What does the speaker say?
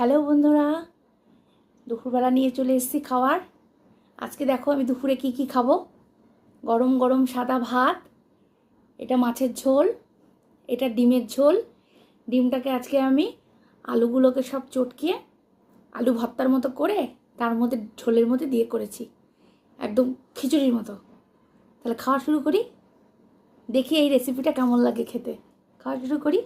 Hello বন্ধুরা, দুপুরবেলা নিয়ে চলে এসেছি খাবার। আজকে দেখো আমি দুপুরে কি খাবো। গরম গরম সাদা ভাত, এটা মাছের ঝোল, এটা ডিমের ঝোল। ডিমটাকে আজকে আমি আলুগুলোকে সব চটকিয়ে আলু ভর্তার মতো করে তার মধ্যে ঝোলের মধ্যে দিয়ে করেছি, একদম খিচুড়ির মতো। তাহলে খাওয়া শুরু করি, দেখি এই রেসিপিটা কেমন লাগে খেতে। খাওয়া শুরু করি।